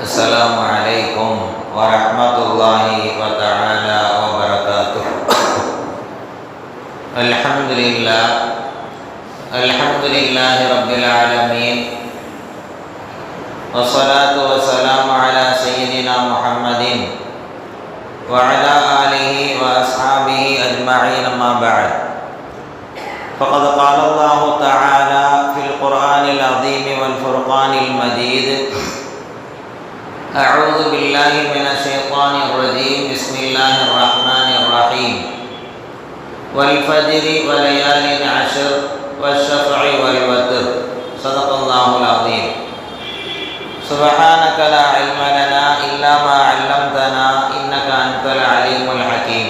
السلام عليكم ورحمة الله وتعالى وبركاته. الحمد لله رب العالمين، والصلاة والسلام على سيدنا محمد وعلى آله وأصحابه أجمعين، أما بعد. فقد قال الله تعالى في القرآن العظيم والفرقان المجيد: أعوذ بالله من الشيطان الرجيم، بسم الله الرحمن الرحيم. والفجر وليال عشر والشفع والوتر، صدق الله العظيم. سبحانك لا علم لنا إلا ما علمتنا إنك أنت العليم الحكيم.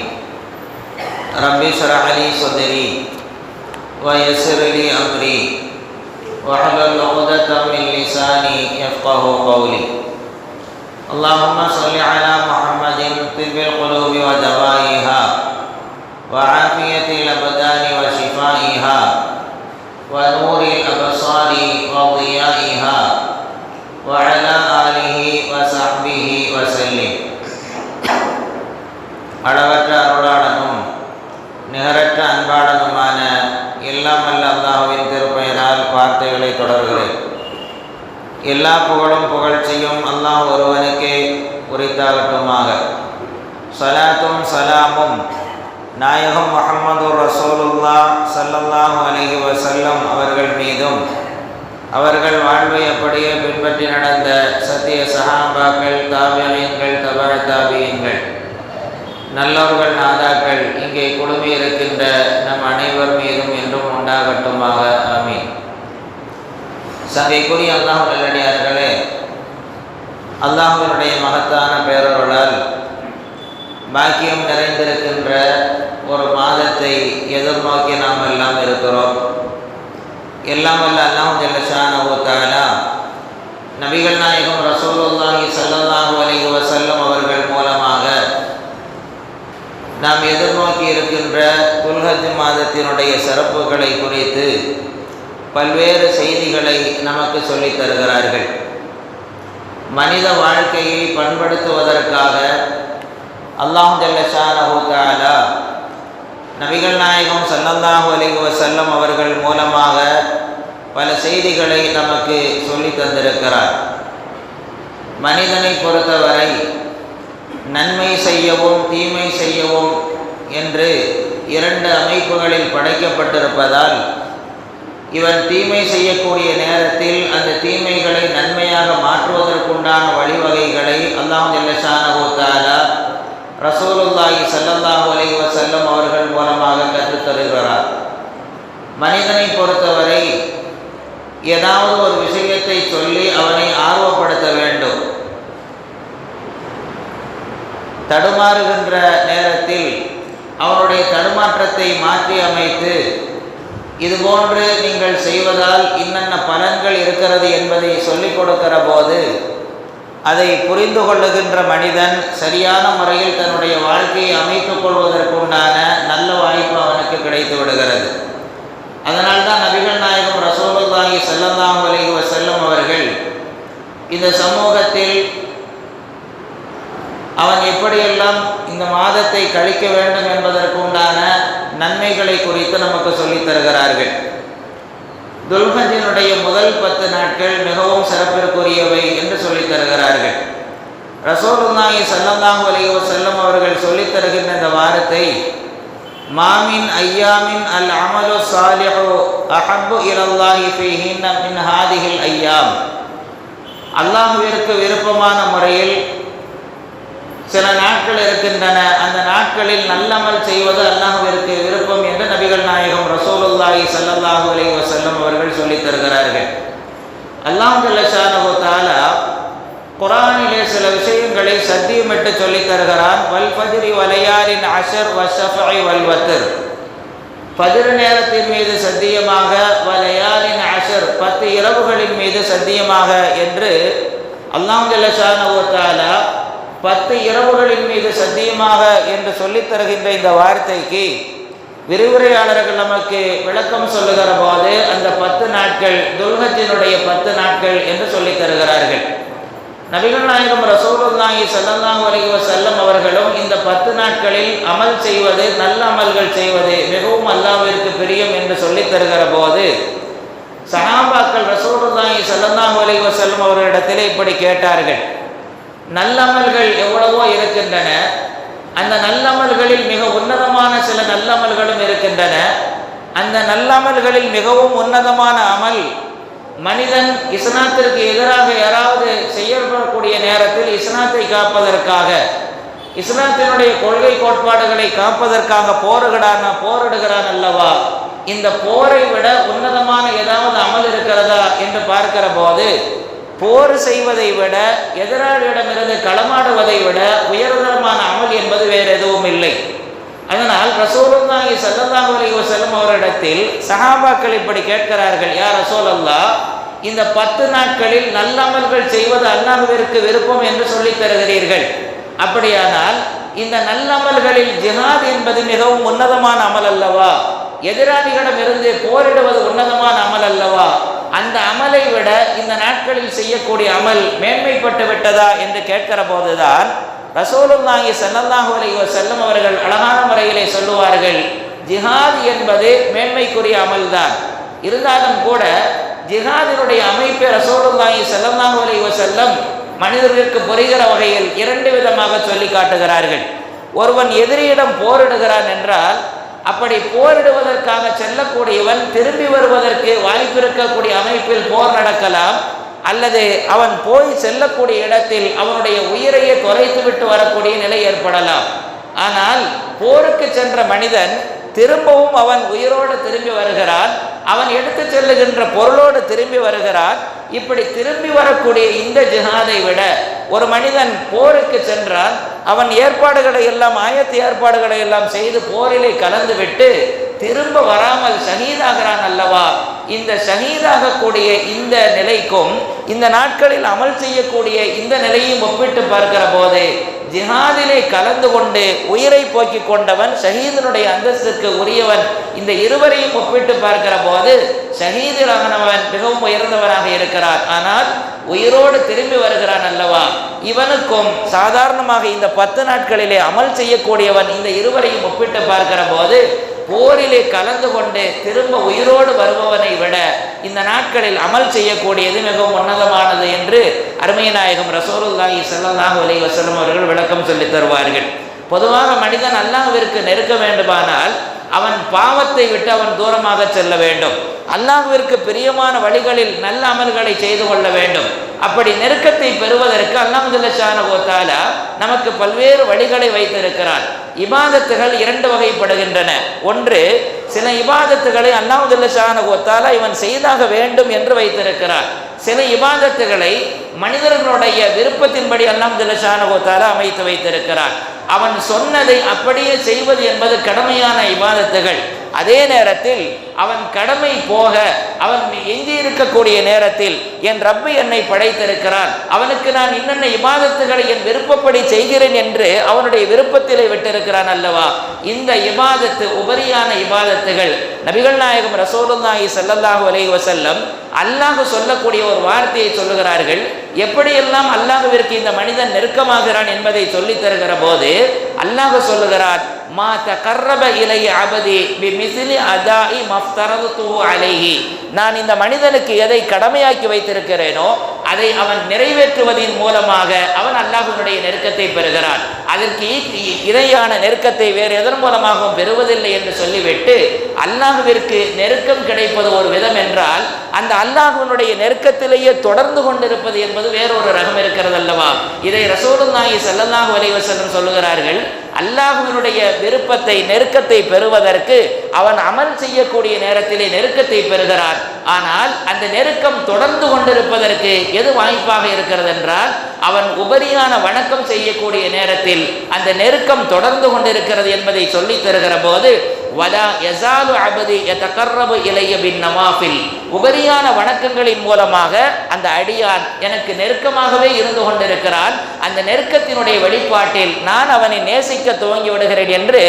رب اشرح لي صدري ويسر لي أمري واحلل عقدة من لساني يفقه قولي. اللهم صل على محمد طب القلوب ودوائها وعافية الأبدان وشفائها ونور الأبصار وضيائها وعلى آله وصحبه وسلم. அளவற்ற அருளாளனும் நிகரற்ற அன்பாளனுமான எல்லாம் வல்ல அல்லாஹ்வின் திருப்பெயரால் வார்த்தைகளை தொடர்கிறேன். எல்லா புகழும் புகழ்ச்சியும் அல்லாஹ் ஒருவனுக்கே உரித்தாகட்டுமாக. ஸலாத்தும் ஸலாமும் நாயகம் முஹம்மது ரசூலுல்லாஹ் ஸல்லல்லாஹு அலைஹி வஸல்லம் அவர்கள் மீதும், அவர்கள் வாழ்வை அப்படியே பின்பற்றி நடந்த சத்திய சஹாபாக்கள், தாபியீன்கள், தபஅ தாபியீன்கள், நல்லோர்கள், நாதாக்கள் இங்கே குழுமி இருக்கின்ற நம் அனைவர் மீதும் என்றும் உண்டாகட்டுமாக. ஆமீன். சங்கைக்குரிய அல்லாஹ் நல்லடியார்களே, அல்லாஹ்வினுடைய மகத்தான பேரருளால் பாக்கியம் நிறைந்திருக்கின்ற ஒரு மாதத்தை எதிர்நோக்கி நாம் எல்லாம் இருக்கிறோம். எல்லாம் வல்ல அல்லாஹ் ஜல்ல ஷானஹு தஆலா நபிகள் நாயகம் ரசூலுல்லாஹி ஸல்லல்லாஹு அலைஹி வஸல்லம் அவர்கள் மூலமாக நாம் எதிர்நோக்கி இருக்கின்ற துல்ஹஜ் மாதத்தினுடைய சிறப்புகளை குறித்து பல்வேறு செய்திகளை நமக்கு சொல்லித் தருகிறார்கள். மனித வாழ்க்கையை பண்படுத்துவதற்காக அல்லாஹ் ஜல்ல ஷானஹு தஆலா நபிகள் நாயகம் ஸல்லல்லாஹு அலைஹி வஸல்லம் அவர்கள் மூலமாக பல செய்திகளை நமக்கு சொல்லித் தந்திருக்கிறார். மனிதனை பொறுத்தவரை நன்மை செய்யவும் தீமை செய்யவும் என்று இரண்டு அமைப்புகளில் படைக்கப்பட்டிருப்பதால், இவன் தீமை செய்யக்கூடிய நேரத்தில் அந்த தீமைகளை நன்மையாக மாற்றுவதற்குண்டான வழிவகைகளை அல்லாஹ் ஜல்ல ஷானஹு தஆலா ரசூலுல்லாஹி ஸல்லல்லாஹு அலைஹி வஸல்லம் அவர்கள் மூலமாக கற்றுத் தருகிறார். மனிதனை பொறுத்தவரை ஏதாவது ஒரு விஷயத்தை சொல்லி அவனை ஆர்வப்படுத்த வேண்டும். தடுமாறுகின்ற நேரத்தில் அவனுடைய தடுமாற்றத்தை மாற்றி அமைத்து, இதுபோன்று நீங்கள் செய்வதால் இன்னென்ன பலன்கள் இருக்கிறது என்பதை சொல்லிக் கொடுக்கிற போது அதை புரிந்து கொள்ளுகின்ற மனிதன் சரியான முறையில் தன்னுடைய வாழ்க்கையை அமைத்துக் கொள்வதற்குண்டான நல்ல வாய்ப்பு அவனுக்கு கிடைத்து விடுகிறது. அதனால்தான் நபிகள் நாயகம் ரசூலுல்லாஹி ஸல்லல்லாஹு அலைஹி வஸல்லம் அவர்கள் இந்த சமூகத்தில் அவன் எப்படியெல்லாம் இந்த மாதத்தை கழிக்க வேண்டும் என்பதற்குண்டான நன்மைகளை குறித்து நமக்கு சொல்லித் தருகிறார்கள். துல்ஹஜினுடைய முதல் 10 நாட்கள் மிகவும் சிறப்பிற்குரியவை என்று சொல்லித் தருகிறார்கள். ரசூலுல்லாஹி ஸல்லல்லாஹு அலைஹி வஸல்லம் அவர்கள் சொல்லித் தருகின்ற இந்த வாரத்தை மாமின் ஐயாமின் அல் அமலு சாலிஹு அஹப்பு இலல்லாஹி ஃபீஹின்ன மின் ஹாதிஹில் ஐயாம். அல்லாஹ்விற்கு விருப்பமான முறையில் சில நாட்கள் இருக்கின்றன. அந்த நாட்களில் நல்லமல் செய்வது அல்லாஹ்விற்கு விருப்பம் என்று நபிகள் நாயகம் ரசூலுல்லாஹி ஸல்லல்லாஹு அலைஹி வஸல்லம் அவர்கள் சொல்லித் தருகிறார்கள். அல்லாஹ் ஜல்ல ஷானஹு தஆலா குர்ஆனிலே சில விஷயங்களை சத்தியமிட்டு சொல்லித் தருகிறான். வல் ஃபஜ்ரி வலயாலின் அஷர் வஷ்ஷஃபஇ வல் வத்ர். ஃபஜ்ர் நேரத்தின் மீது சத்தியமாக, வலயாலின் அஷர் 10 இரவுகளின் மீது சத்தியமாக என்று அல்லாஹ் ஜல்ல ஷானஹு தஆலா 10 இரவுகளின் மீது சத்தியமாக என்று சொல்லித் தருகின்ற இந்த வார்த்தைக்கு விரிவுரையாளர்கள் நமக்கு விளக்கம் சொல்லுகிற போது அந்த 10 நாட்கள் துல்ஹஜ்ஜினுடைய 10 நாட்கள் என்று சொல்லித் தருகிறார்கள். நபிகள் நாயகம் ரசூலுல்லாஹி ஸல்லல்லாஹு அலைஹி வஸல்லம் அவர்களும் இந்த 10 நாட்களில் அமல் செய்வது, நல்ல அமல்கள் செய்வது மிகவும் அல்லாஹ்விற்கு பிரியம் என்று சொல்லித் தருகிற போது சஹாபாக்கள் ரசூலுல்லாஹி ஸல்லல்லாஹு அலைஹி வஸல்லம் அவர்களிடத்திலே இப்படி கேட்டார்கள். நல்லமல்கள் எவ்வளவோ இருக்கின்றன, அந்த நல்லமல்களில் மிக உன்னதமான சில நல்லமல்களும் இருக்கின்றன. அந்த நல்லமல்களில் மிகவும் உன்னதமான அமல், மனிதன் இஸ்லாத்திற்கு எதிராக யாராவது செயல்படக்கூடிய நேரத்தில் இஸ்லாத்தை காப்பதற்காக, இஸ்லாத்தினுடைய கொள்கை கோட்பாடுகளை காப்பதற்காக போரிடுகிறான் அல்லவா, இந்த போரை விட உன்னதமான ஏதாவது அமல் இருக்கிறதா என்று பார்க்கிற போது போர் செய்வதை விட, எதிராளியிடமிருந்து களமாடுவதை விட உயர்தரமான அமல் என்பது வேறு எதுவும் இல்லை. அதனால் ரசூலுல்லாஹி ஸல்லல்லாஹு அலைஹி வஸல்லம் அவரிடத்தில் சஹாபாக்கள் இப்படி கேட்கிறார்கள், யா ரசூலல்லாஹ், இந்த 10 நாட்களில் நல்ல அமல்கள் செய்வது அல்லாஹ்விற்கு விருப்பம் என்று சொல்லித் தருகிறீர்கள். அப்படியானால் இந்த நல்ல அமல்களில் ஜிஹாத் என்பது மிகவும் உன்னதமான அமல் அல்லவா, எதிராளிகளிடமிருந்து போரிடுவது உன்னதமான அமல் அல்லவா, அந்த அமலை விட இந்த நாட்களில் செய்யக்கூடிய அமல் மேன்மைப்பட்டு விட்டதா என்று கேட்கிற போதுதான் ரசூலுல்லாஹி ஸல்லல்லாஹு அலைஹி வஸல்லம் அவர்கள் அழகான முறையிலே சொல்லுவார்கள், ஜிஹாத் என்பது மேன்மைக்குரிய அமல்தான். இருந்தாலும் கூட ஜிஹாதினுடைய அமைப்பை ரசூலுல்லாஹி ஸல்லல்லாஹு அலைஹி வஸல்லம் மனிதர்களுக்கு புரிகிற வகையில் 2 விதமாக சொல்லி காட்டுகிறார்கள். ஒருவன் எதிரியிடம் போரிடுகிறான் என்றால், அப்படி போரிடுவதற்காக செல்லக்கூடியவன் திரும்பி வருவதற்கு வாய்ப்பிருக்கக்கூடிய அமைப்பில் போர் நடக்கலாம், அல்லது அவன் போய் செல்லக்கூடிய இடத்தில் அவனுடைய உயிரையே தொலைத்துவிட்டு வரக்கூடிய நிலை ஏற்படலாம். ஆனால் போருக்கு சென்ற மனிதன் திரும்பவும் அவன் உயிரோடு திரும்பி வருகிறான், அவன் எடுத்து செல்லுகின்ற பொருளோடு திரும்பி வருகிறான். இப்படி திரும்பி வரக்கூடிய இந்த ஜிஹாதை விட ஒரு மனிதன் போருக்கு சென்றான், அவன் ஏற்பாடுகளை எல்லாம் ஏற்பாடுகளை எல்லாம் செய்து போரிலே கலந்து விட்டு திரும்ப வராமல் ஷஹீதாகிறான் அல்லவா, இந்த ஷஹீதாகக்கூடிய இந்த நிலைக்கும் இந்த நாட்களில் அமல் செய்யக்கூடிய இந்த நிலையும் ஒப்பிட்டு பார்க்கிற போது ஜிஹாதிலே கலந்து கொண்டு உயிரை போக்கிக் கொண்டவன், ஷஹீதனுடைய அந்தஸ்துக்கு உரியவன், இந்த இருவரையும் ஒப்பிட்டு பார்க்கிற போது ஷஹீதானவன் மிகவும் உயர்ந்தவனாக இருக்கிறான். ஆனால் உயிரோடு திரும்பி வருகிறான் அல்லவா, இவனுக்கும் சாதாரணமாக இந்த 10 நாட்களிலே அமல் செய்யக்கூடியவன் இந்த இருவரையும் ஒப்பிட்டு பார்க்கிற போது போரிலே கலந்து கொண்டு திரும்ப உயிரோடு வருபவனை விட இந்த நாட்களில் அமல் செய்யக்கூடியது மிகவும் உன்னதமானது என்று அருமை நாயகம் ரசூலுல்லாஹி ஸல்லல்லாஹு அலைஹி வஸல்லம் அவர்கள் விளக்கம் சொல்லித் தருவார்கள். பொதுவாக மனிதன் அல்லாஹ்விற்கு நெருக்க வேண்டுமானால் அவன் பாவத்தை விட்டு அவன் தூரமாக செல்ல வேண்டும், அல்லாஹ்விற்கு பிரியமான வழிகளில் நல்ல அமல்களை செய்து கொள்ள வேண்டும். அப்படி நெருக்கத்தை பெறுவதற்கு அல்லாஹ் ஜல்ல ஷானஹு வ தஆலா நமக்கு பல்வேறு வழிகளை வைத்திருக்கிறார். இபாதத்துகள் 2 வகைப்படுகின்றன. ஒன்று, சில இபாதத்துகளை அல்லாஹ் ஜல்ல ஷானஹு வ தஆலா இவன் செய்தாக வேண்டும் என்று வைத்திருக்கிறார். சில இபாதத்துகளை மனிதர்களுடைய விருப்பத்தின்படி அல்லாஹ் ஜல்ல ஷானஹு வ தஆலா அமைத்து வைத்திருக்கிறார். அவன் சொன்னதை அப்படியே செய்வது என்பது கடமையான இபாதத்துகள். அதே நேரத்தில் அவன் கடமை போக அவன் எஞ்சி இருக்கக்கூடிய நேரத்தில் என் ரப்பி என்னை படைத்திருக்கிறான், அவனுக்கு நான் இன்னென்ன இபாதத்துகளை என் விருப்பப்படி செய்கிறேன் என்று அவனுடைய விருப்பத்திலே விட்டிருக்கிறான் அல்லவா. இந்த இபாதத்து உபரியான இபாதத்துகள் நபிகள் நாயகம் ரசூலுல்லாஹி ஸல்லல்லாஹு அலைஹி வஸல்லம் அல்லாஹ் சொல்லக்கூடிய ஒரு வார்த்தையை சொல்லுகிறார்கள். எப்படியெல்லாம் அல்லாஹ்விற்கு இந்த மனிதன் நெருக்கமாகிறான் என்பதை சொல்லித் தருகிற போது அல்லாஹ் சொல்லுகிறான், மா தகர்ரப இலைய அபதி பிமிஸ்லி அதாஇ மஃப்தரதுஹு அலைஹி, நான் இந்த மனிதனுக்கு எதை கடமையாக்கி வைத்திருக்கிறேனோ அதை அவன் நிறைவேற்றுவதன் மூலமாக அவன் அல்லாஹ்வினுடைய நெருக்கத்தை பெறுகிறான். அதற்கு இணையான நெருக்கத்தை வேறு எதன் மூலமாகவும் பெறுவதில்லை என்று சொல்லிவிட்டு அல்லாஹ்விற்கு நெருக்கம் கிடைப்பது ஒரு விதம் என்றால் அந்த அல்லாஹ்வினுடைய நெருக்கத்திலேயே தொடர்ந்து கொண்டிருப்பது என்பது வேறொரு ரகம் இருக்கிறது அல்லவா. இதை ரசூலுல்லாஹி ஸல்லல்லாஹு அலைஹி வஸல்லம் சொல்லுகிறார்கள். அல்லாஹ்வினுடைய விருப்பத்தை நெருக்கத்தை பெறுவதற்கு அவன் அமல் செய்யக்கூடிய நேரத்திலே நெருக்கத்தை பெறுகிறான். ஆனால் அந்த நெருக்கம் தொடர்ந்து கொண்டிருப்பதற்கு எது வாய்ப்பாக இருக்கிறது என்றால் அவன் உபரியான வணக்கம் செய்யக்கூடிய நேரத்தில் அந்த நெருக்கம் தொடர்ந்து கொண்டிருக்கிறது என்பதை சொல்லித் தருகிற போது வலா யஸாலு அபதி யதகர்ரபு இலைய பின் நவாஃபில், உபரியான வணக்கங்களின் மூலமாக அந்த அடியான் எனக்கு நெருக்கமாகவே இருந்து கொண்டிருக்கிறான். அந்த நெருக்கத்தினுடைய வெளிப்பாட்டில் நான் அவனை நேசிக்க துவங்கி விடுகிறேன் என்று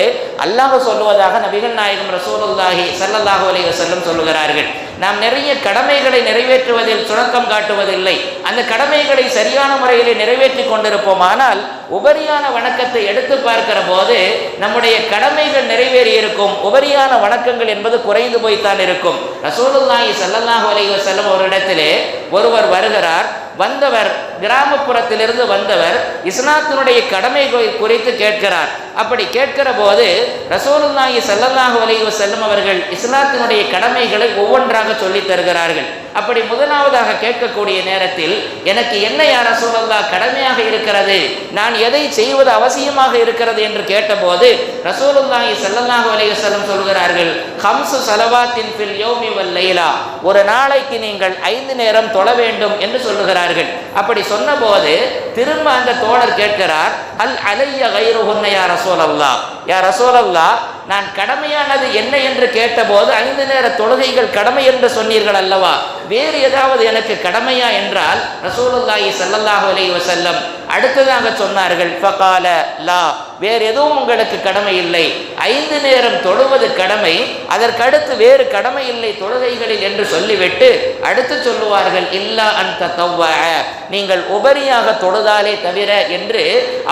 அல்லாஹ் சொல்லுவதாக நபிகள் நாயகம் ரசூலுல்லாஹி ஸல்லல்லாஹு அலைஹி வஸல்லம் சொல்லுகிறார்கள். நாம் நிறைய கடமைகளை நிறைவேற்றுவதில் சுணக்கம் காட்டுவதில்லை. அந்த கடமைகளை சரியான முறையில் நிறைவேற்றி கொண்டிருப்போமானால் உபரியான வணக்கத்தை எடுத்து பார்க்கிற போது நம்முடைய கடமைகள் நிறைவேறி இருக்கும், உபரியான வணக்கங்கள் என்பது குறைந்து போய்த்தான் இருக்கும். ரசூலுல்லாஹி ஸல்லல்லாஹு அலைஹி வஸல்லம் ஒரு இடத்திலே ஒருவர் வருகிறார். வந்தவர் கிராமப்புறத்திலிருந்து வந்தவர் இஸ்லாத்தினுடைய கடமை குறித்து கேட்கிறார். அப்படி கேட்கிற போது ரசூலுல்லாஹி ஸல்லல்லாஹு அலைஹி வஸல்லம் அவர்கள் இஸ்லாத்தினுடைய கடமைகளை ஒவ்வொன்றாக சொல்லித் தருகிறார்கள். அப்படி முதலாவதாக கேட்கக்கூடிய நேரத்தில் எனக்கு என்ன யா ரசூலல்லாஹ் கடமையாக இருக்கிறது, நான் எதை செய்வது அவசியமாக இருக்கிறது என்று கேட்டபோது ரசூலுல்லாஹி ஸல்லல்லாஹு அலைஹி வஸல்லம் சொல்கிறார்கள், ஹம்சு ஸலவாத்தின் ஃபில் யௌமி வல் லைலா, ஒரு நாளைக்கு நீங்கள் 5 நேரம் தொழ வேண்டும் என்று சொல்லுகிறார்கள். அப்படி சொன்னபோது திரும்ப அந்த தோழர் கேட்கிறார், அல் அலைய கைருஹுன்ன யா ரசூலல்லாஹ், யா ரசூலல்லாஹ் நான் கடமையானது என்ன என்று கேட்டபோது 5 நேர தொழுகைகள் கடமை என்று சொன்னீர்கள் அல்லவா, வேறு ஏதாவது எனக்கு கடமையா என்றால் ரசூலுல்லாஹி ஸல்லல்லாஹு அலைஹி வஸல்லம் அடுத்ததாக சொன்னார்கள், ஃபகால லா, வேறு எதுவும் உங்களுக்கு கடமை இல்லை, 5 நேரம் தொழுவது கடமை, அதற்கடுத்து வேறு கடமை இல்லை தொழுகைகளில் என்று சொல்லிவிட்டு அடுத்து சொல்லுவார்கள், இல்லா அன் தத்தவ்வ, நீங்கள் உபரியாக தொழுதாலே தவிர என்று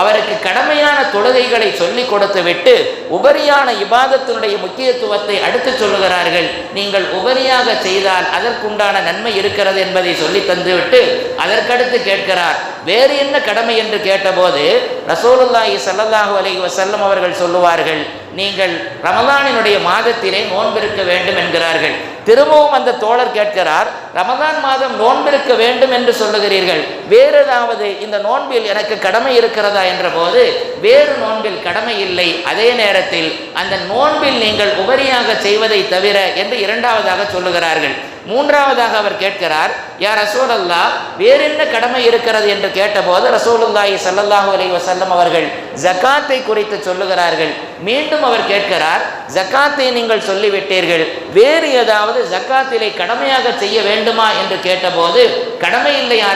அவருக்கு கடமையான தொழுகைகளை சொல்லி கொடுத்து விட்டு உபரியான இபாதத்தினுடைய முக்கியத்துவத்தை அடுத்து சொல்லுகிறார்கள். நீங்கள் உபரியாக செய்தால் அதற்குண்டான நன்மை இருக்கிறது என்பதை சொல்லி தந்துவிட்டு அதற்கடுத்து கேட்கிறார், வேறு என்ன கடமை என்று கேட்டபோது ரசூலுல்லாஹி ஸல்லல்லாஹு அலைஹி வஸல்லம் அவர்கள் சொல்லுவார்கள், நீங்கள் ரமலானினுடைய மாதத்திலே நோன்பிருக்க வேண்டும் என்கிறார்கள். திரும்பவும் அந்த தோழர் கேட்கிறார், ரமலான் மாதம் நோன்பிருக்க வேண்டும் என்று சொல்லுகிறீர்கள், வேறு ஏதாவது இந்த நோன்பில் எனக்கு கடமை இருக்கிறதா என்ற போது வேறு நோன்பில் கடமை இல்லை, அதே நேரத்தில் அந்த நோன்பில் நீங்கள் உபரியாக செய்வதை தவிர என்று இரண்டாவதாக சொல்லுகிறார்கள். மூன்றாவதாக அவர் கேட்கிறார், யா ரசூலல்லாஹ் வேறு என்ன கடமை இருக்கிறது என்று கேட்டபோது ரசூலுல்லாஹி ஸல்லல்லாஹு அலைஹி வஸல்லம் அவர்கள் ஜகாத்தை குறித்து சொல்லுகிறார்கள். மீண்டும் அவர் கேட்கிறார், ஜகாத்தை நீங்கள் சொல்லிவிட்டீர்கள், வேறு ஏதாவது ஜகாத்திலே கடமையாக செய்ய வேண்டுமா என்று கேட்டபோது கடமை இல்லை யா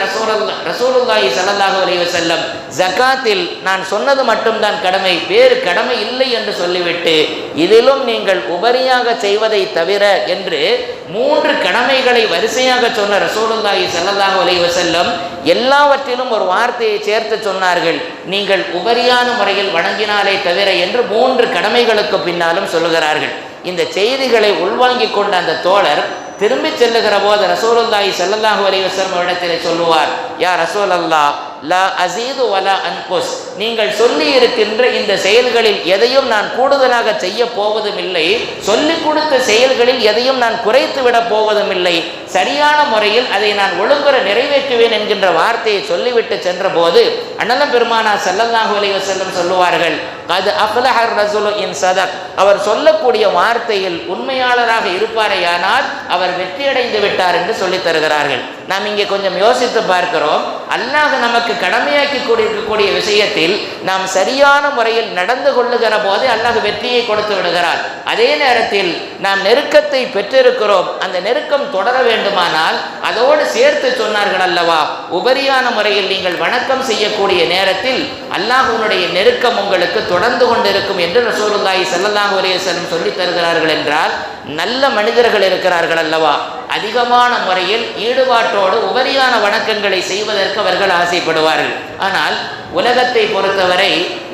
ரசூலுல்லாஹி ஸல்லல்லாஹு அலைஹி வஸல்லம், ஜகாத்தில் நான் சொன்னது மட்டும்தான் கடமை, வேறு கடமை இல்லை என்று சொல்லிவிட்டு இதிலும் நீங்கள் உபரியாக செய்வதை தவிர என்று 3 கடமைகளை வரிசையாக சொன்ன ரசூலுல்லாஹி ஸல்லல்லாஹு அலைஹி வஸல்லம் எல்லாவற்றிலும் ஒரு வார்த்தையை சேர்த்து சொன்னார்கள், நீங்கள் உபரியான முறையில் வணங்கினாலே தவிர என்று 3 கடமைகளுக்கு பின்னாலும் சொல்லுகிறார்கள். இந்த செய்திகளை உள்வாங்கிக் கொண்ட அந்த தோழர் திரும்பி செல்லுகிற போது ரசூலுல்லாஹி ஸல்லல்லாஹு அலைஹி வஸல்லம் இடத்திலே சொல்லுவார், யா ரசூலல்லாஹ் லா அஸீது வலா அன்குஸ், நீங்கள் சொல்லி இருக்கின்ற இந்த செயல்களில் எதையும் நான் கூடுதலாக செய்ய போவதும் இல்லை, சொல்லிக் கொடுத்த செயல்களில் எதையும் நான் குறைத்து விட போவதும் இல்லை, சரியான முறையில் அதை நான் ஒழுங்குற நிறைவேற்றுவேன் என்கின்ற வார்த்தையை சொல்லிவிட்டு சென்ற போது அண்ணலம் பெருமானார் ஸல்லல்லாஹு அலைஹி வஸல்லம் சொல்லுவார்கள், கத் அஃலஹர் ரஸூலு இன் சதக், அவர் சொல்லக்கூடிய வார்த்தையில் உண்மையாளராக இருப்பாரேயானால் அவர் வெற்றியடைந்து விட்டார் என்று சொல்லித் தருகிறார்கள். நாம் இங்கே கொஞ்சம் யோசித்து பார்க்கிறோம், அல்லாஹ் நமக்கு கடமையாக்கி இருக்கக்கூடிய விஷயத்தில் நாம் சரியான முறையில் நடந்து கொள்ளுகிற போது அல்லாஹ் வெற்றியை கொடுத்து விடுகிறார். அதே நேரத்தில் நாம் நெருக்கத்தை பெற்றிருக்கிறோம், அந்த நெருக்கம் தொடர வேண்டுமானால் அதோடு சேர்த்து சொன்னார்கள் அல்லவா, உபரியான முறையில் நீங்கள் வணக்கம் செய்யக்கூடிய நேரத்தில் அல்லாஹ்வுடைய நெருக்கம் உங்களுக்கு தொடர்ந்து கொண்டிருக்கும் என்று ரசூலுல்லாஹி ஸல்லல்லாஹு அலைஹி வஸல்லம் சொல்லித் தருகிறார்கள். என்றால் நல்ல மனிதர்கள் இருக்கிறார்கள் அல்லவா, அதிகமான முறையில் ஈடுபாட்டோடு உபரியான வணக்கங்களை செய்வதற்கு அவர்கள் ஆசைப்படுவார்கள். ஆனால் உலகத்தை பொறுத்தவரை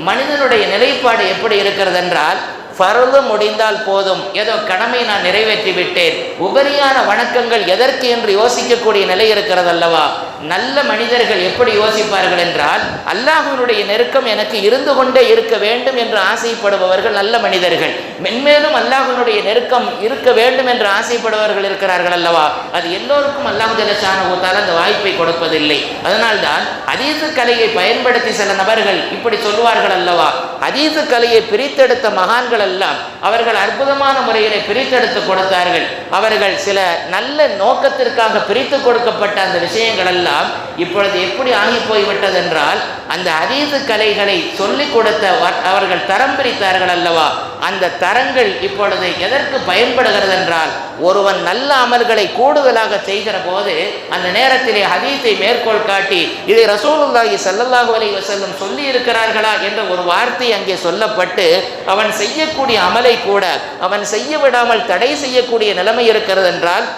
மனிதனுடைய நிலைப்பாடு எப்படி இருக்கிறது என்றால், ஃபர்து முடிந்தால் போதும், ஏதோ கடமை நான் நிறைவேற்றி விட்டேன், உபரியான வணக்கங்கள் எதற்கு என்று யோசிக்கக்கூடிய நிலை இருக்கிறது அல்லவா. நல்ல மனிதர்கள் எப்படி யோசிப்பார்கள் என்றால், அல்லாஹ்வினுடைய நெருக்கம் எனக்கு இருந்து கொண்டே இருக்க வேண்டும் என்று ஆசைப்படுபவர்கள் நல்ல மனிதர்கள். மென்மேலும் அல்லாஹ்வினுடைய நெருக்கம் இருக்க வேண்டும் என்று ஆசைப்படுபவர்கள் இருக்கிறார்கள் அல்லவா, அது எல்லோருக்கும் அல்லாஹ் ஜல்ல ஷானஹு தஆலா அந்த வாய்ப்பை கொடுப்பதில்லை. அதனால்தான் ஹதீஸ் கலையை பயன்படுத்தி சில நபர்கள் இப்படி சொல்வார்கள் அல்லவா, ஹதீஸ் கலையை பிரித்தெடுத்த மகான்கள் எல்லாம் அவர்கள் அற்புதமான முறையிலே பிரித்தெடுத்து கொடுத்தார்கள். அவர்கள் சில நல்ல நோக்கத்திற்காக பிரித்து கொடுக்கப்பட்ட அந்த விஷயங்கள் எல்லாம் இப்பொழுது எப்படி ஆகி போய்விட்டதென்றால், அந்த ஹதீஸ் கலைகளை சொல்லிக் கொடுத்த அவர்கள் தரம் பிரித்தார்கள் அல்லவா, அந்த தரங்கள் இப்பொழுது எதற்கு பயன்படுகிறது என்றால், ஒருவன் நல்ல அமல்களை கூடுதலாக செய்கிற போது அந்த நேரத்திலே ஹதீஸை மேற்கோள் காட்டி இதை ரசூலுல்லாஹி ஸல்லல்லாஹு அலைஹி வஸல்லம் சொல்லி இருக்கிறார்களா என்ற ஒரு வார்த்தை அங்கே சொல்லப்பட்டு அவன் செய்யக்கூடிய அமலை கூட அவன் செய்ய விடாமல் தடை செய்யக்கூடிய நிலைமை இருக்கிறது என்றால்,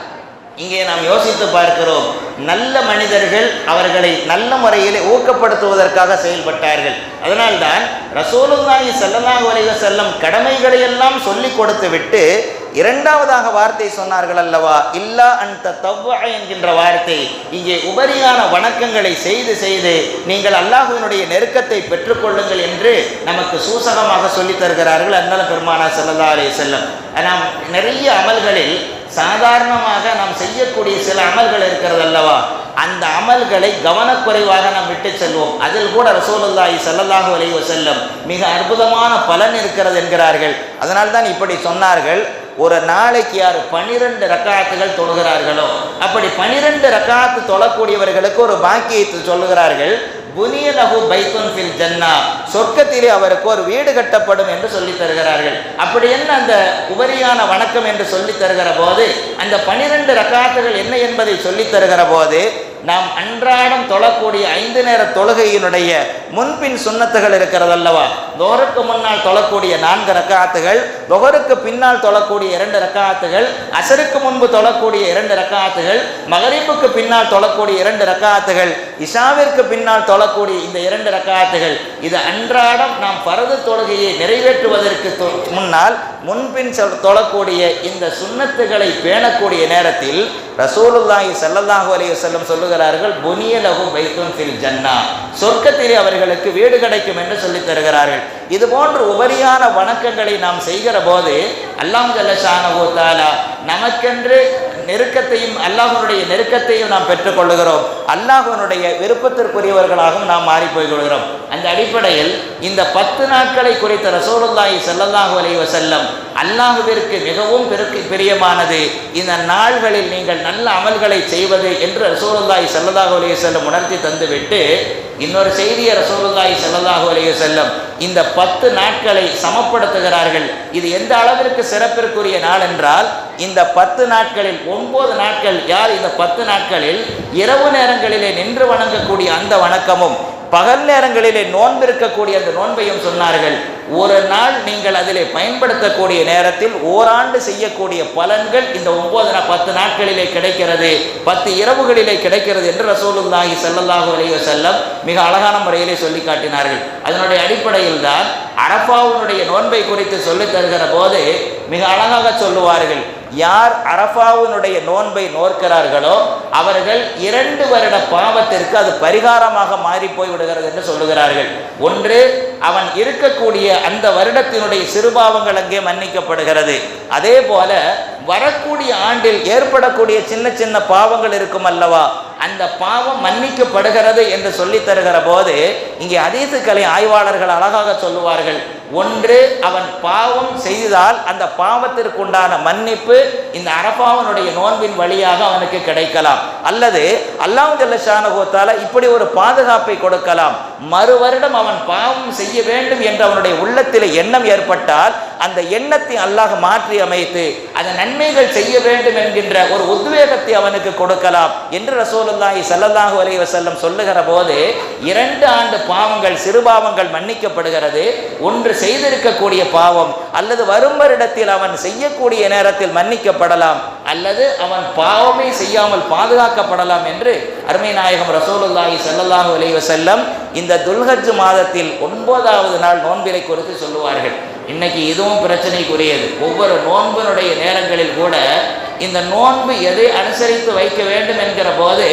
இங்கே நாம் யோசித்து பார்க்கிறோம். நல்ல மனிதர்கள் அவர்களை நல்ல முறையில் ஊக்கப்படுத்துவதற்காக செயல்பட்டார்கள். அதனால்தான் ரசூலுல்லாஹி ஸல்லல்லாஹு அலைஹி வஸல்லம் கடமைகளை எல்லாம் சொல்லி கொடுத்து விட்டு இரண்டாவதாக வார்த்தை சொன்னார்கள் அல்லவா, இல்லா அன்த தவ்வ என்கின்ற வார்த்தை. இங்கே உபரியான வணக்கங்களை செய்து செய்து நீங்கள் அல்லாஹ்வினுடைய நெருக்கத்தை பெற்றுக்கொள்ளுங்கள் என்று நமக்கு சூசகமாக சொல்லி தருகிறார்கள் அன்னல பெருமானார் ஸல்லல்லாஹு அலைஹி வஸல்லம். நாம் நிறைய அமல்களில் சாதாரணமாக நாம் செய்யக்கூடிய சில அமல்கள் இருக்கிறது அல்லவா, அந்த அமல்களை கவனக்குறைவாக நாம் விட்டு செல்வோம். அதில் கூட ரசூலுல்லாஹி ஸல்லல்லாஹு அலைஹி வஸல்லம் மிக அற்புதமான பலன் இருக்கிறது என்கிறார்கள். அதனால்தான் இப்படி சொன்னார்கள், ஒரு நாளைக்கு யார் 12 ரக்காத்துகள் தொழுகிறார்களோ, அப்படி 12 ரக்காத்து தொழக்கூடியவர்களுக்கு ஒரு பாக்கியத்தை சொல்லுகிறார்கள். புனியலஹு பைத்துன் ஃபில் ஜன்னா, சொர்க்கத்திலே அவருக்கு ஒரு வீடு கட்டப்படும் என்று சொல்லி தருகிறார்கள். அப்படி என்ன அந்த உபரியான வணக்கம் என்று சொல்லி தருகிற போது, அந்த 12 ரக்காத்துகள் என்ன என்பதை சொல்லி தருகிற போது, நாம் அன்றாடம் தொழக்கூடிய 5 நேர தொழுகையினுடைய முன்பின் சுன்னத்துகள் இருக்கிறது அல்லவா, லோருக்கு முன்னால் தொழக்கூடிய 4 ரக்காத்துகள், லொஹருக்கு பின்னால் தொழக்கூடிய 2 ரக்காத்துகள், அசருக்கு முன்பு தொழக்கூடிய 2 ரக்காத்துகள், மகரிபுக்கு பின்னால் தொழக்கூடிய 2 ரக்காத்துகள், இஷாவிற்கு பின்னால் தொழக்கூடிய இந்த 2 ரக்காத்துகள், இது அன்றாடம் நாம் பரது தொழுகையை நிறைவேற்றுவதற்கு முன்னால் முன்பின் தொழக்கூடிய இந்த சுன்னத்துகளை பேணக்கூடிய நேரத்தில் ரசூலுல்லாஹி ஸல்லல்லாஹு அலைஹி வஸல்லம் சொல்லுகிறார்கள், புனியலஹு பைத்துன் ஃபில் ஜன்னா, சொர்க்கத்திலே அவர்களுக்கு வீடு கிடைக்கும் என்று சொல்லி தருகிறார்கள். இது போன்ற உபரியான வணக்கங்களை நாம் செய்கிற போது அல்லாஹ் ஜல்ல ஷானஹு தஆலா நமக்கென்று நெருக்கத்தையும் அல்லாஹ்வுடைய நெருக்கத்தையும் நாம் பெற்றுக்கொள்ளுகிறோம். அல்லாஹ்வுடைய விருப்பத்திற்குரியவர்களாகவும் நாம் மாறி போய்கொள்கிறோம். அந்த அடிப்படையில் இந்த 10 நாட்களை குறித்த ரசூலுல்லாஹி ஸல்லல்லாஹு அலைஹி வஸல்லம் அல்லாஹ்விற்கு மிகவும் பிரியமானது இந்த நாள்களில் நீங்கள் நல்ல அமல்களை செய்வது என்று ரசூலுல்லாஹி ஸல்லல்லாஹு அலைஹி வஸல்லம் உணர்த்தி தந்துவிட்டு இன்னொரு செய்தியை ரசூலுல்லாஹி ஸல்லல்லாஹு அலைஹி வஸல்லம் இந்த 10 நாட்களை சமப்படுத்துகிறார்கள். இது எந்த அளவிற்கு சிறப்பிற்குரிய நாள் என்றால், இந்த 10 நாட்களில் 9 நாட்கள் யார் இந்த 10 நாட்களில் இரவு நேரங்களிலே நின்று வணங்கக்கூடிய அந்த வணக்கமும் பகல் நேரங்களிலே நோன்பிருக்கக்கூடிய அந்த நோன்பையும் சொன்னார்கள். ஒரு நாள் நீங்கள் அதிலே பயன்படுத்தக்கூடிய நேரத்தில் ஓராண்டு செய்யக்கூடிய பலன்கள் இந்த 10 நாட்களிலே கிடைக்கிறது, 10 இரவுகளிலே கிடைக்கிறது என்று ரசூலுல்லாஹி ஸல்லல்லாஹு அலைஹி வஸல்லம் மிக அழகான முறையிலே சொல்லி காட்டினார்கள். அதனுடைய அடிப்படையில் தான் அரஃபாவுடைய நோன்பை குறித்து சொல்லி தருகிற போது மிக அழகாக சொல்லுவார்கள், யார் அரஃபாவுடைய நோன்பை நோக்கிறார்களோ அவர்கள் 2 வருட பாவத்திற்கு அது பரிகாரமாக மாறி போய் விடுகிறது என்று சொல்லுகிறார்கள். ஒன்று, அவன் இருக்கக்கூடிய அந்த வருடத்தினுடைய சிறுபாவங்கள் அங்கே மன்னிக்கப்படுகிறது. அதே போல வரக்கூடிய ஆண்டில் ஏற்படக்கூடிய சின்ன சின்ன பாவங்கள் இருக்கும் அல்லவா, அந்த பாவம் மன்னிக்கப்படுகிறது என்று சொல்லி தருகிற போது இங்கே ஹதீஸுகளை ஆய்வாளர்கள் அழகாக சொல்லுவார்கள். ஒன்று, அவன் பாவம் செய்தால் அந்த பாவத்திற்குண்டான மன்னிப்பு இந்த அரஃபாவுடைய நோன்பின் வழியாக அவனுக்கு கிடைக்கலாம், அல்லது அல்லாஹ் ஜல்ல ஷானஹு தஆலா இப்படி ஒரு பாதுகாப்பை கொடுக்கலாம். மறு வருடம் அவன் பாவம் செய்ய வேண்டும் என்று அவனுடைய உள்ளத்தில் எண்ணம் ஏற்பட்டால் அந்த எண்ணத்தை அல்லாஹ் மாற்றி அமைத்து அந்த நன்மைகள் செய்ய வேண்டும் என்கின்ற ஒரு உத்வேகத்தை அவனுக்கு கொடுக்கலாம் என்று ரசூலுல்லாஹி ஸல்லல்லாஹு அலைஹி வஸல்லம் சொல்லுகிற போது 2 ஆண்டு பாவங்கள் சிறுபாவங்கள் மன்னிக்கப்படுகிறது. ஒன்று செய்திருக்கக்கூடிய பாவம் அல்லது வரும் வருடத்தில் அவன் செய்யக்கூடிய நேரத்தில் மன்னிக்கப்படலாம், அல்லது அவன் பாவமே செய்யாமல் பாதுகாக்கப்படலாம் என்று அருமை நாயகம் ரசூலுல்லாஹி ஸல்லல்லாஹு அலைஹி வஸல்லம் இந்த துல்ஹஜ் மாதத்தில் 9வது நாள் நோன்பினை குறித்து சொல்லுவார்கள். இன்னைக்கு இதுவும் பிரச்சனைக்குரியது. ஒவ்வொரு நோன்பினுடைய நேரங்களில் கூட இந்த நோன்பு எதை அனுசரித்து வைக்க வேண்டும் என்கிற போது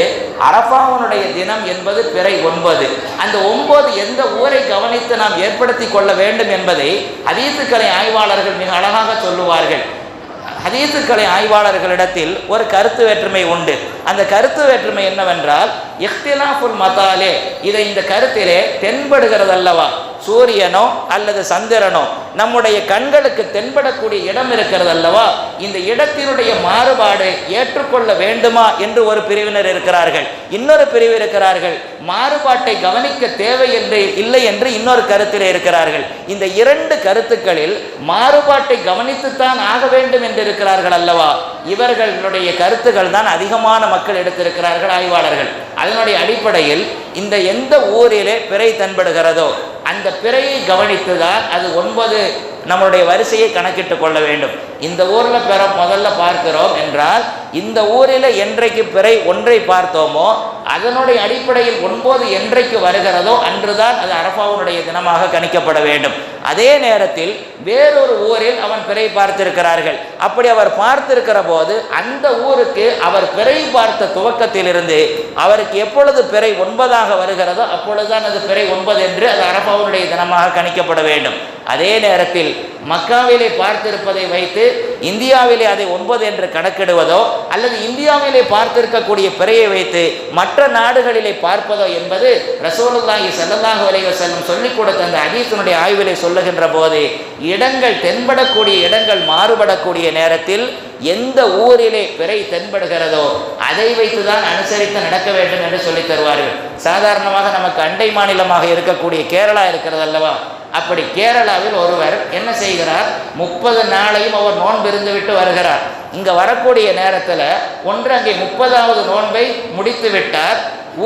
அரஃபாவுடைய தினம் என்பது பிறை 9. அந்த 9 எந்த ஊரை கவனித்து நாம் ஏற்படுத்தி கொள்ள வேண்டும் என்பதை ஹதீஸுக்கலை ஆய்வாளர்கள் மிக அழகாக சொல்லுவார்கள். ஹதீஸுக்கலை ஆய்வாளர்களிடத்தில் ஒரு கருத்து வேற்றுமை உண்டு. அந்த கருத்து வேற்றுமை என்னவென்றால், இஹ்திலாஃபுல் மதாலே, இதை இந்த கருத்திலே தென்படுகிறது அல்லவா, சூரியனோ அல்லது சந்திரனோ நம்முடைய கண்களுக்கு தென்படக்கூடிய இடம் இருக்கிறது அல்லவா, இந்த இடத்தினுடைய மாறுபாடு ஏற்றுக்கொள்ள வேண்டுமா என்று ஒரு பிரிவினர் இருக்கிறார்கள். இன்னொரு பிரிவு இருக்கிறார்கள் மாறுபாட்டை கவனிக்க தேவை என்று இல்லை என்று இன்னொரு கருத்தில் இருக்கிறார்கள். இந்த இரண்டு கருத்துக்களில் மாறுபாட்டை கவனித்துத்தான் ஆக வேண்டும் என்று இருக்கிறார்கள் அல்லவா, இவர்களுடைய கருத்துக்கள் தான் அதிகமான மக்கள் எடுத்திருக்கிறார்கள் ஆய்வாளர்கள். அதனுடைய அடிப்படையில் இந்த எந்த ஊரிலே பிறை தென்படுகிறதோ அந்த பிறையை கவனித்துதான் அது 9 நம்மளுடைய வரிசையை கணக்கிட்டு கொள்ள வேண்டும். இந்த ஊரில் முதல்ல பார்க்கிறோம் என்றால் இந்த ஊரில் என்றைக்கு பிறை ஒன்றை பார்த்தோமோ அதனுடைய அடிப்படையில் 9 என்றைக்கு வருகிறதோ அன்றுதான் அது அரஃபாவுடைய தினமாக கணிக்கப்பட வேண்டும். அதே நேரத்தில் வேறொரு ஊரில் அவன் பிறை பார்த்திருக்கிறார்கள். அப்படி அவர் பார்த்திருக்கிற போது அந்த ஊருக்கு அவர் பிறை பார்த்த துவக்கத்திலிருந்து அவருக்கு எப்பொழுது பிறை 9ஆக வருகிறதோ அப்பொழுதுதான் அது பிறை 9 என்று அது அரஃபாவுடைய தினமாக கணிக்கப்பட வேண்டும். அதே நேரத்தில் மக்காவிலே பார்த்திருப்பதை வைத்து இந்தியாவிலே அதை 9 என்று கணக்கிடுவதோ அல்லது இந்தியாவிலே பார்த்திருக்கக்கூடிய பிறையை வைத்து மற்ற நாடுகளிலே பார்ப்பதோ என்பது ரசூலுல்லாஹி ஸல்லல்லாஹு அலைஹி வஸல்லம் சொல்லிக் கொடுத்த அந்த ஹதீஸினுடைய ஆய்விலே சொல்லுகின்ற போது இடங்கள் தென்படக்கூடிய இடங்கள் மாறுபடக்கூடிய நேரத்தில் எந்த ஊரிலே பிறை தென்படுகிறதோ அதை வைத்துதான் அனுசரித்து நடக்க வேண்டும் என்று சொல்லித் தருவார்கள். சாதாரணமாக நமக்கு அண்டை மாநிலமாக இருக்கக்கூடிய கேரளா இருக்கிறது அல்லவா, அப்படி கேரளாவில் ஒருவர் என்ன செய்கிறார், 30 நாளையும் அவர் நோன்பு இருந்து விட்டு வருகிறார். இங்கே வரக்கூடிய நேரத்தில் ஒன்று அங்கே 30வது நோன்பை முடித்து விட்டார்.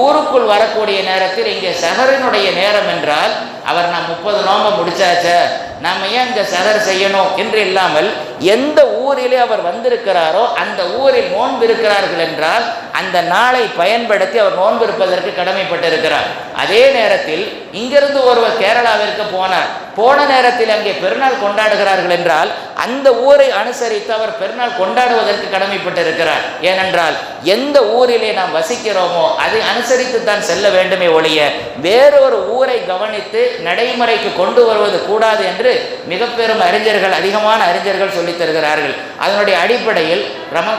ஊருக்குள் வரக்கூடிய நேரத்தில் இங்கே சஹரினுடைய நேரம் என்றால் அவர் நான் 30 நோன்பை முடிச்சாச்ச நாம் ஏன் இங்கே சஹர் செய்யணும் என்று இல்லாமல் எந்த ஊரிலே அவர் வந்திருக்கிறாரோ அந்த ஊரில் நோன்பு இருக்கிறார்கள் என்றால் அந்த நாளை பயன்படுத்தி அவர் நோன்பு இருப்பதற்கு கடமைப்பட்டிருக்கிறார். அதே நேரத்தில் இங்கிருந்து ஒருவர் கேரளாவிற்கு போன நேரத்தில் அங்கே பெருநாள் கொண்டாடுகிறார்கள் என்றால் அந்த ஊரை அனுசரித்து அவர் பெருநாள் கொண்டாடுவதற்கு கடமைப்பட்டிருக்கிறார். ஏனென்றால் எந்த ஊரிலே நாம் வசிக்கிறோமோ அதை அனுசரித்து தான் செல்ல வேண்டுமே ஒழிய வேறொரு ஊரை கவனித்து நடைமுறைக்கு கொண்டு வருவது கூடாது என்று மிக பெரும் அறிஞர்கள் அதிகமான அறிஞர்கள் சொல்லித் தருகிறார்கள். அதனுடைய அடிப்படையில்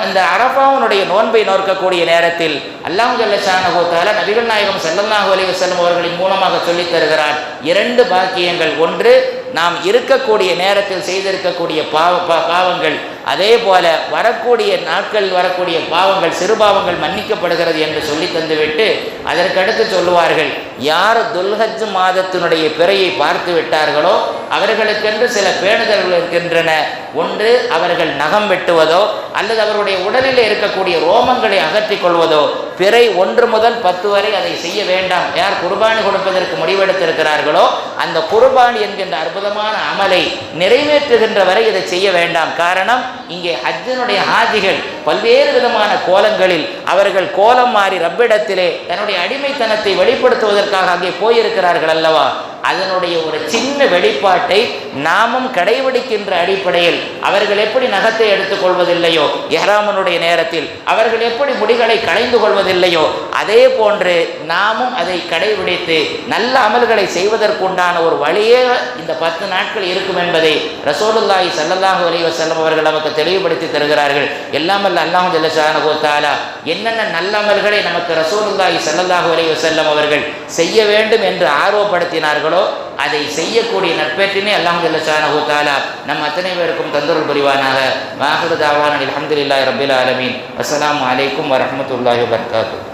இந்த அரஃபாவுடைய நோன்பை நோக்கக்கூடிய நேரத்தில் அல்லாஹ் ஜல்ல ஷானஹு தஆலா நபிகள் நாயகம் ஸல்லல்லாஹு அலைஹி வஸல்லம் அவர்களின் மூலமாக சொல்லித் தருகிறார் 2 பாக்கியங்கள். ஒன்று, நாம் இருக்கக்கூடிய நேரத்தில் செய்திருக்கக்கூடிய பாவங்கள், அதே போல வரக்கூடிய நாட்கள் வரக்கூடிய பாவங்கள் சிறுபாவங்கள் மன்னிக்கப்படுகிறது என்று சொல்லி தந்துவிட்டு அதற்கடுத்து சொல்லுவார்கள், யார் துல்ஹஜ் மாதத்தினுடைய பிறையை பார்த்து விட்டார்களோ அவர்களுக்கென்று சில பேணுதல்கள் இருக்கின்றன. ஒன்று, அவர்கள் நகம் வெட்டுவதோ அல்லது அவருடைய உடலில் இருக்கக்கூடிய ரோமங்களை அகற்றிக் கொள்வதோ. பிறை 1 முதல் 10 வரை அதை செய்ய வேண்டாம். யார் குர்பானி கொடுப்பதற்கு முடிவெடுத்திருக்கிறார்களோ அந்த குர்பானி என்கின்ற அற்புதமான அமலை நிறைவேற்றுகின்ற வரை இதை செய்ய வேண்டாம். காரணம், இங்கே ஹஜ்ஜினுடைய ஹாஜிகள் பல்வேறு விதமான கோலங்களில் அவர்கள் கோலம் மாறி ரப்பிடத்திலே தன்னுடைய அடிமைத்தனத்தை வெளிப்படுத்துவதற்காக அங்கே போயிருக்கிறார்கள் அல்லவா, அதனுடைய ஒரு சின்ன வெளிப்பாட்டை நாமும் கடைபிடிக்கின்ற அடிப்படையில் அவர்கள் எப்படி நகத்தை எடுத்துக் கொள்வதில்லையோ இஹ்ராமினுடைய நேரத்தில் அவர்கள் எப்படி முடிகளை களைந்து கொள்வதில்லையோ அதே போன்று நாமும் அதை கடைபிடித்து நல்ல அமல்களை செய்வதற்குண்டான ஒரு வழியே இந்த 10 நாட்கள் இருக்கும் என்பதை ரசூலுல்லாஹி ஸல்லல்லாஹு அலைஹி வஸல்லம் அவர்கள் நமக்கு தெளிவுபடுத்தி தருகிறார்கள். எல்லாம் அல்ல அல்லாஹ் ஜல்ல ஷானஹு தஆலா என்னென்ன நல்ல அமல்களை நமக்கு ரசூலுல்லாஹி ஸல்லல்லாஹு அலைஹி வஸல்லம் அவர்கள் செய்ய வேண்டும் என்று ஆர்வப்படுத்தினார்களோ அதை செய்யக்கூடிய நற்பேற்றினை அல்லாஹ் ஜல்ல ஷானஹு தஆலா நம் அத்தனை பேருக்கும் தந்தருள் புரிவானாக. வாஹிரு தாவானா அல்ஹம்துலில்லாஹி ரப்பில் ஆலமீன். அஸ்ஸலாமு அலைக்கும் வரஹ்மத்துல்லாஹி வபரகாத்துஹு.